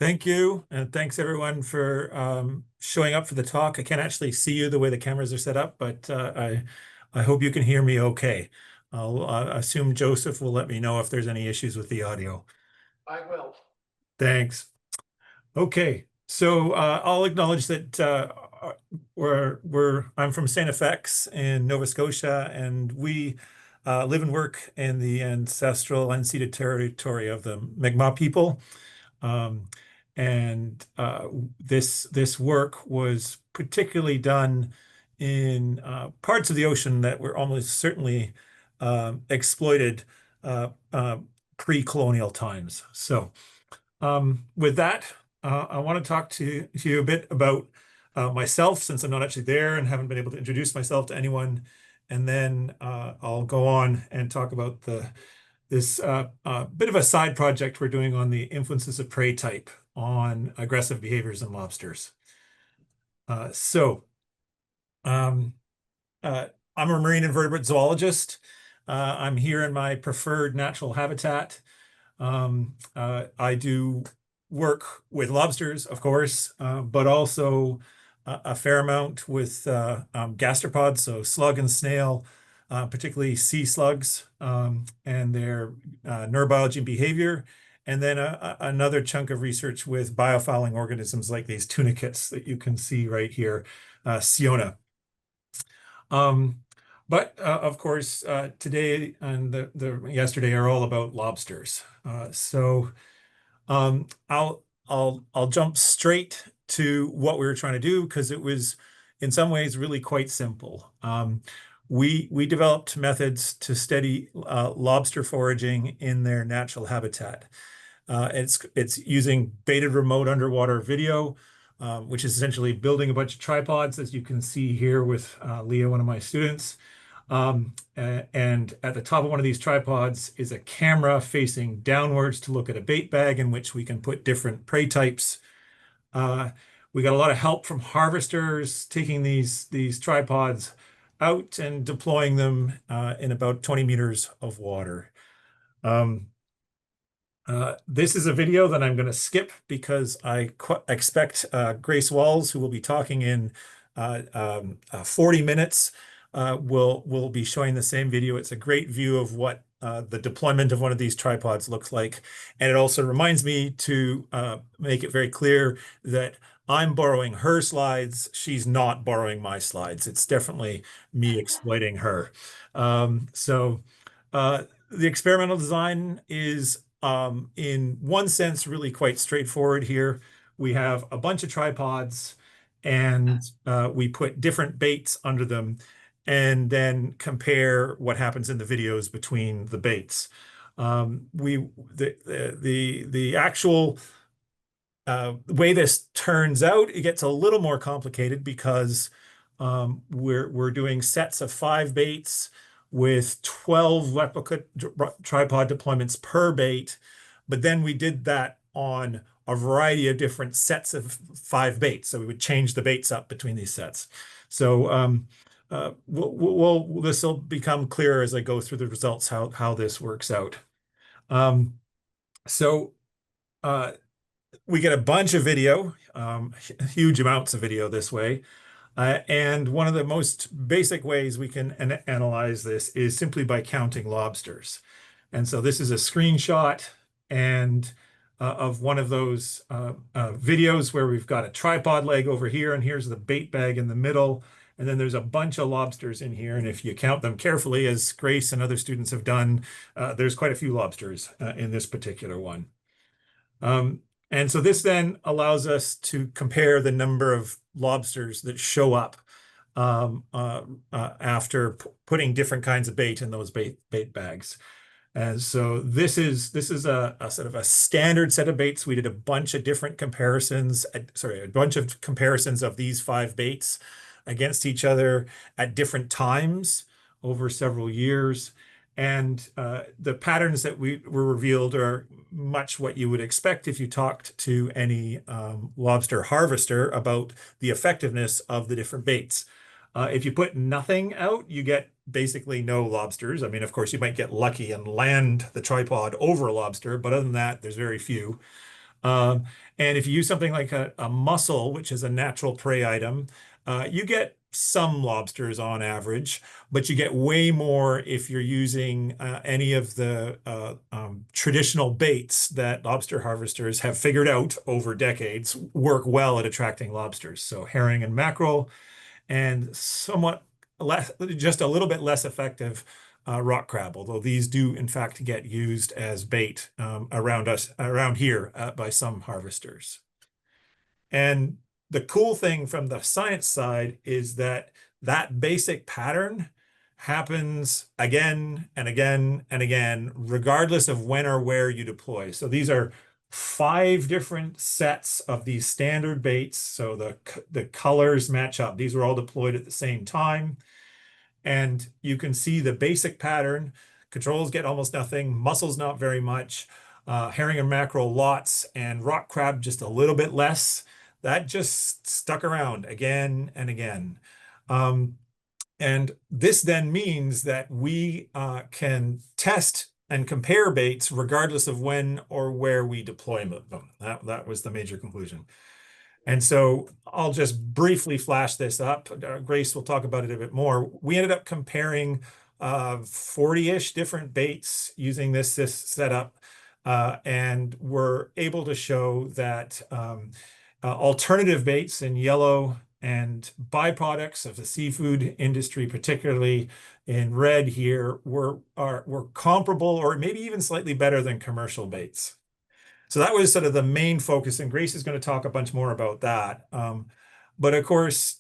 Thank you, and thanks everyone for showing up for the talk. I can't actually see you the way the cameras are set up, but I hope you can hear me okay. I'll assume Joseph will let me know if there's any issues with the audio. I will. Thanks. Okay, so I'll acknowledge that I'm from St. FX in Nova Scotia, and we live and work in the ancestral unceded territory of the Mi'kmaq people. Um, and this work was particularly done in parts of the ocean that were almost certainly exploited uh, uh, pre-colonial times. So with that, I want to talk to you a bit about myself, since I'm not actually there and haven't been able to introduce myself to anyone. And then I'll go on and talk about this bit of a side project we're doing on the influences of prey type on aggressive behaviors in lobsters. So um, uh, I'm a marine invertebrate zoologist. I'm here in my preferred natural habitat. I do work with lobsters, of course, but also a fair amount with gastropods, so slug and snail, particularly sea slugs, and their neurobiology and behavior. And then another chunk of research with biofouling organisms like these tunicates that you can see right here, Siona. Um, but of course, today and the yesterday are all about lobsters. So I'll jump straight to what we were trying to do because it was in some ways really quite simple. We developed methods to study lobster foraging in their natural habitat. It's using baited remote underwater video, which is essentially building a bunch of tripods, as you can see here with Leah, one of my students. And at the top of one of these tripods is a camera facing downwards to look at a bait bag in which we can put different prey types. We got a lot of help from harvesters taking these tripods out and deploying them in about 20 meters of water. This is a video that I'm going to skip because I expect Grace Walls, who will be talking in 40 minutes, will be showing the same video. It's a great view of what the deployment of one of these tripods looks like. And it also reminds me to make it very clear that I'm borrowing her slides. She's not borrowing my slides. It's definitely me exploiting her. So the experimental design is in one sense, really quite straightforward here. We have a bunch of tripods and we put different baits under them and then compare what happens in the videos between the baits. The actual way this turns out, it gets a little more complicated because we're doing sets of 5 baits with 12 replica tripod deployments per bait, but then we did that on a variety of different sets of 5 baits. So we would change the baits up between these sets. So this will become clearer as I go through the results, how this works out. Um, so we get a bunch of video, huge amounts of video this way. And one of the most basic ways we can analyze this is simply by counting lobsters. And so this is a screenshot and of one of those videos where we've got a tripod leg over here, and here's the bait bag in the middle. And then there's a bunch of lobsters in here. And if you count them carefully, as Grace and other students have done, there's quite a few lobsters in this particular one. And so this then allows us to compare the number of lobsters that show up after putting different kinds of bait in those bait bags. And so this is a sort of a standard set of baits. We did a bunch of different comparisons, a bunch of comparisons of these 5 baits against each other at different times over several years. And the patterns that were revealed are much what you would expect if you talked to any lobster harvester about the effectiveness of the different baits. If you put nothing out, you get basically no lobsters. I mean, of course, you might get lucky and land the tripod over a lobster, but other than that, there's very few. Um, and if you use something like a mussel, which is a natural prey item, you get some lobsters on average, but you get way more if you're using any of the traditional baits that lobster harvesters have figured out over decades work well at attracting lobsters. So herring and mackerel, and somewhat less, just a little bit less effective rock crab, although these do in fact get used as bait around here by some harvesters. And the cool thing from the science side is that that basic pattern happens again and again and again, regardless of when or where you deploy. So these are 5 different sets of these standard baits. So the colors match up. These were all deployed at the same time. And you can see the basic pattern. Controls get almost nothing, mussels not very much, herring and mackerel lots, and rock crab just a little bit less. That just stuck around again and again. And this then means that we can test and compare baits regardless of when or where we deploy them. That was the major conclusion. And so I'll just briefly flash this up. Grace will talk about it a bit more. We ended up comparing 40-ish different baits using this setup, and we're able to show that alternative baits in yellow and byproducts of the seafood industry, particularly in red here, were comparable or maybe even slightly better than commercial baits. So that was sort of the main focus, and Grace is going to talk a bunch more about that. But of course,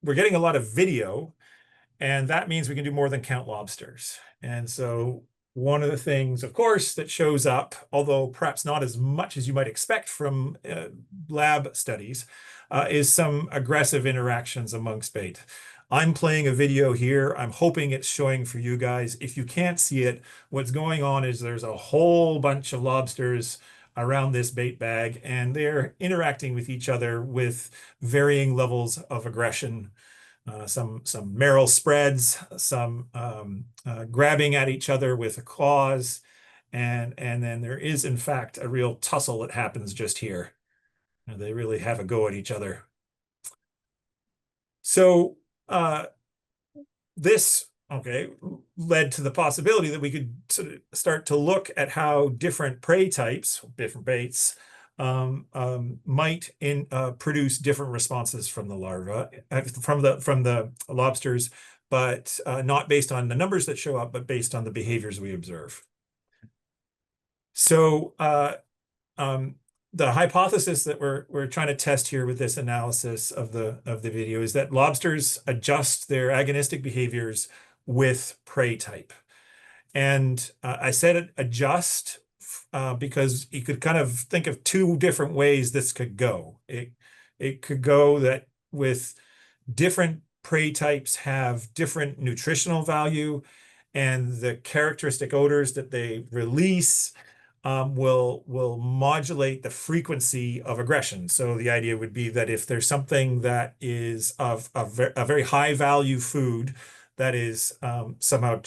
we're getting a lot of video, and that means we can do more than count lobsters. And so one of the things, of course, that shows up, although perhaps not as much as you might expect from lab studies, is some aggressive interactions amongst bait. I'm playing a video here. I'm hoping it's showing for you guys. If you can't see it, what's going on is there's a whole bunch of lobsters around this bait bag, and they're interacting with each other with varying levels of aggression. Some marrow spreads, some grabbing at each other with claws, and then there is in fact a real tussle that happens just here. They really have a go at each other. So this led to the possibility that we could sort of start to look at how different prey types, different baits, might produce different responses from the larva, from the lobsters, but not based on the numbers that show up, but based on the behaviors we observe. So the hypothesis that we're trying to test here with this analysis of the video is that lobsters adjust their agonistic behaviors with prey type. And I said adjust because you could kind of think of 2 different ways this could go. It could go that with different prey types have different nutritional value, and the characteristic odors that they release will modulate the frequency of aggression. So the idea would be that if there's something that is of a very high value food that is somehow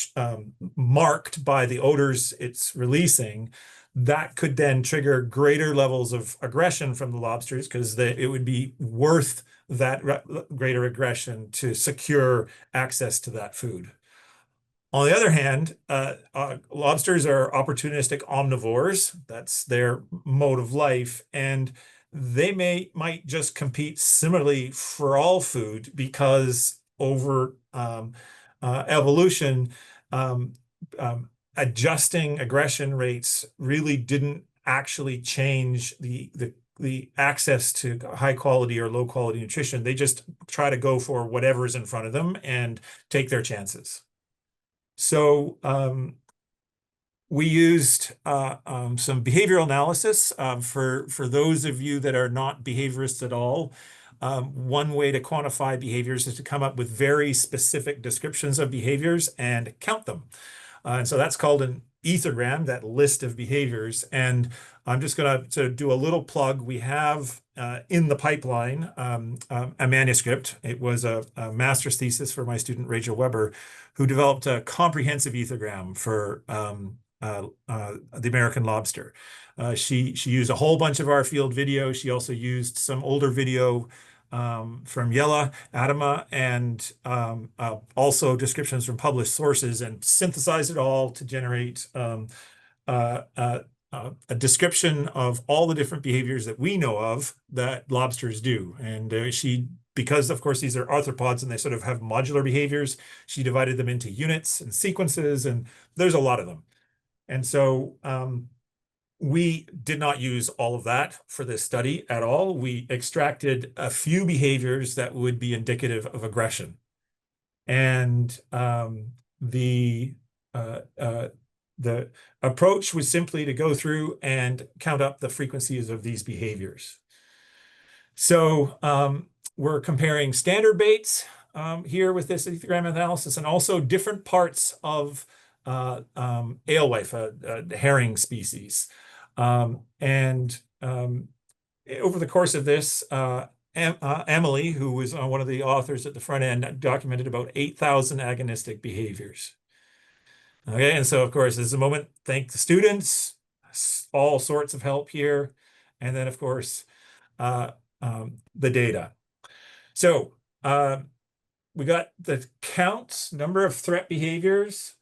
marked by the odors it's releasing, that could then trigger greater levels of aggression from the lobsters, because it would be worth that greater aggression to secure access to that food. On the other hand, lobsters are opportunistic omnivores. That's their mode of life, and they might just compete similarly for all food, because over evolution, adjusting aggression rates really didn't actually change the access to high quality or low quality nutrition. They just try to go for whatever's in front of them and take their chances. So we used some behavioral analysis for those of you that are not behaviorists at all. One way to quantify behaviors is to come up with very specific descriptions of behaviors and count them. And so that's called an ethogram, that list of behaviors. And I'm just going to do a little plug. We have in the pipeline a manuscript. It was a master's thesis for my student Rachel Weber, who developed a comprehensive ethogram for the American lobster. She used a whole bunch of our field video. She also used some older video from Yella, Adama, and also descriptions from published sources, and synthesized it all to generate uh, uh, a description of all the different behaviors that we know of that lobsters do. And because of course these are arthropods and they sort of have modular behaviors, she divided them into units and sequences, and there's a lot of them. And so we did not use all of that for this study at all. We extracted a few behaviors that would be indicative of aggression. And the approach was simply to go through and count up the frequencies of these behaviors. So we're comparing standard baits here with this ethogram analysis, and also different parts of alewife, a herring species. And over the course of this, Emily, who was one of the authors at the front end, documented about 8,000 agonistic behaviors. Okay, and so of course, this is a moment, thank the students, all sorts of help here. And then of course, the data. So we got the counts, number of threat behaviors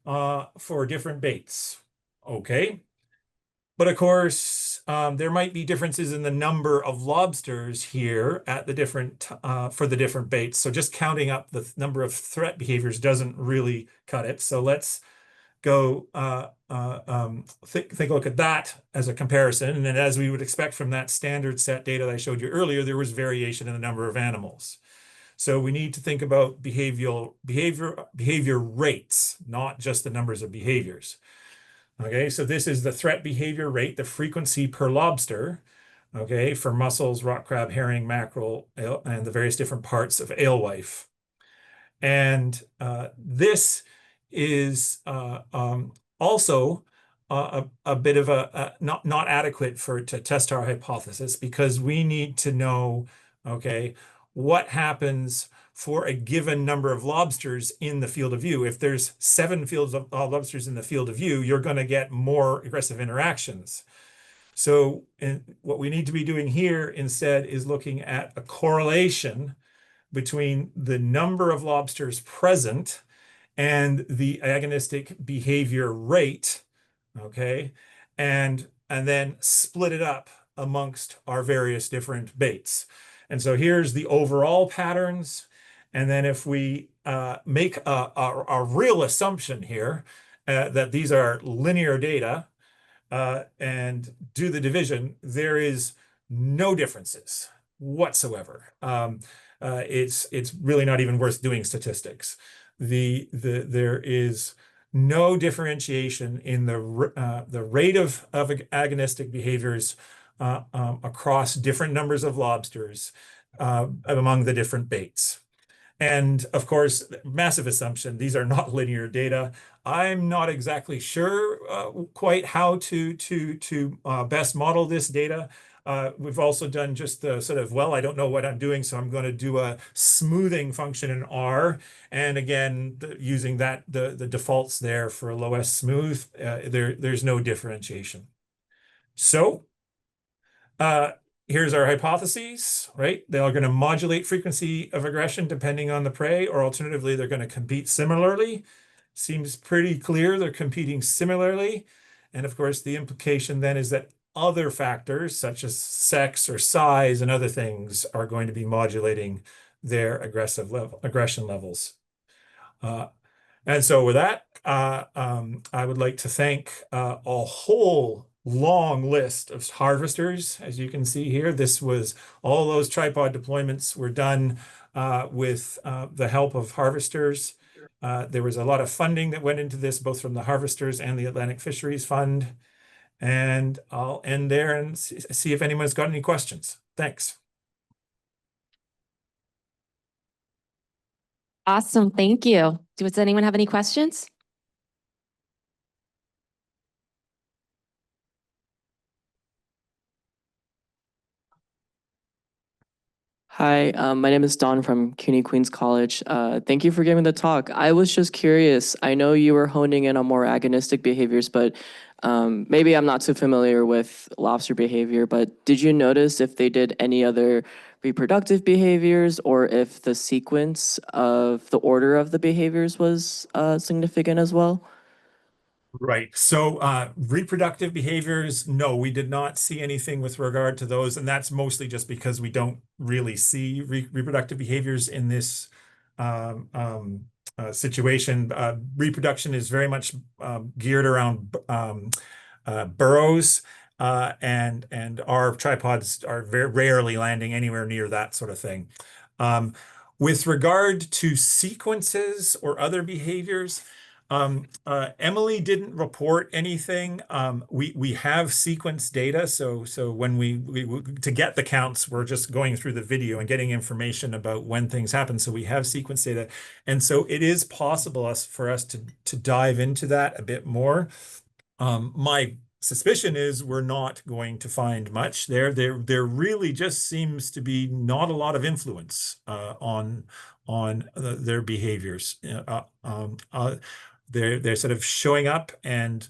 for different baits. Okay. But of course, there might be differences in the number of lobsters here at the different for the different baits. So just counting up the number of threat behaviors doesn't really cut it. So let's go take a look at that as a comparison. And then, as we would expect from that standard set data that I showed you earlier, there was variation in the number of animals. So we need to think about behavior rates, not just the numbers of behaviors. Okay, so this is the threat behavior rate, the frequency per lobster, okay, for mussels, rock crab, herring, mackerel, and the various different parts of alewife. And this is also a bit of not adequate to test our hypothesis, because we need to know, okay, what happens for a given number of lobsters in the field of view. If there's 7 fields of lobsters in the field of view, you're going to get more aggressive interactions. So what we need to be doing here instead is looking at a correlation between the number of lobsters present and the agonistic behavior rate, okay, and then split it up amongst our various different baits. And so here's the overall patterns. And then if we make a real assumption here that these are linear data and do the division, there is no differences whatsoever. It's really not even worth doing statistics. There is no differentiation in the rate of agonistic behaviors across different numbers of lobsters among the different baits. And of course, massive assumption, these are not linear data. I'm not exactly sure quite how to best model this data. We've also done just the sort of, well, I don't know what I'm doing, so I'm going to do a smoothing function in R. And again, using the defaults there for low S smooth, there's no differentiation. So here's our hypotheses, right? They are going to modulate frequency of aggression depending on the prey, or alternatively, they're going to compete similarly. Seems pretty clear they're competing similarly. And of course, the implication then is that other factors such as sex or size and other things are going to be modulating their aggression levels. And so with that, I would like to thank a whole long list of harvesters. As you can see here, this was all those tripod deployments were done with the help of harvesters. There was a lot of funding that went into this, both from the harvesters and the Atlantic Fisheries Fund. And I'll end there and see if anyone's got any questions. Thanks. Awesome. Thank you. Does anyone have any questions? Hi, my name is Don from CUNY Queens College. Thank you for giving the talk. I was just curious. I know you were honing in on more agonistic behaviors, but maybe I'm not too familiar with lobster behavior, but did you notice if they did any other reproductive behaviors or if the sequence of the order of the behaviors was significant as well? Right. So reproductive behaviors, no, we did not see anything with regard to those. And that's mostly just because we don't really see reproductive behaviors in this situation. Reproduction is very much geared around burrows. And our tripods are very rarely landing anywhere near that sort of thing. Um, with regard to sequences or other behaviors, Emily didn't report anything. We have sequence data, so when we to get the counts, we're just going through the video and getting information about when things happen. So we have sequence data, and so it is possible for us to dive into that a bit more. My suspicion is we're not going to find much there. There really just seems to be not a lot of influence on their behaviors. They're sort of showing up and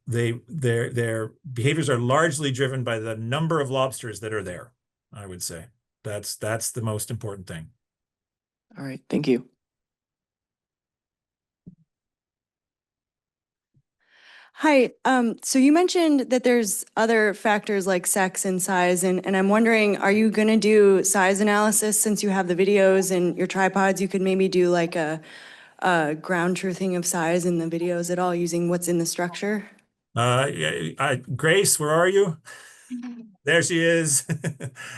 their behaviors are largely driven by the number of lobsters that are there, I would say. That's the most important thing. All right, thank you. Hi. So you mentioned that there's other factors like sex and size, and I'm wondering, are you going to do size analysis since you have the videos and your tripods? You could maybe do like a ground truthing of size in the videos at all using what's in the structure? Yeah, Grace, where are you? There she is.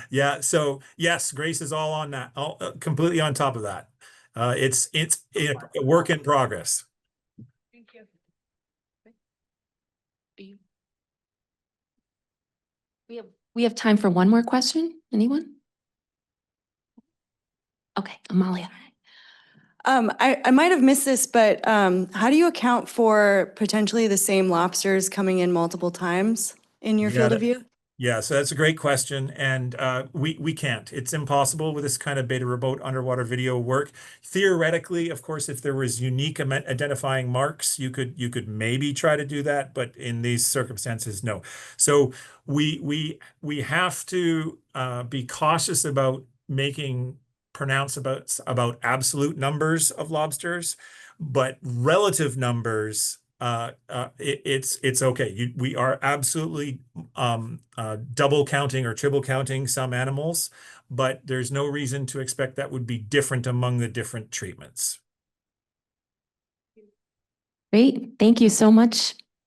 Yeah. So yes, Grace is all on that, all completely on top of that. It's a work in progress. Thank you. We have time for one more question. Anyone? Okay, Amalia. I might have missed this, but how do you account for potentially the same lobsters coming in multiple times in your Yeah, field of view? yeah, so that's a great question, and we can't. It's impossible with this kind of beta remote underwater video work. Theoretically, of course, if there was unique identifying marks, you could maybe try to do that, but in these circumstances, no. So we have to be cautious about making pronounce about absolute numbers of lobsters, but relative numbers. It's okay. We are absolutely double counting or triple counting some animals, but there's no reason to expect that would be different among the different treatments. Great. Thank you so much.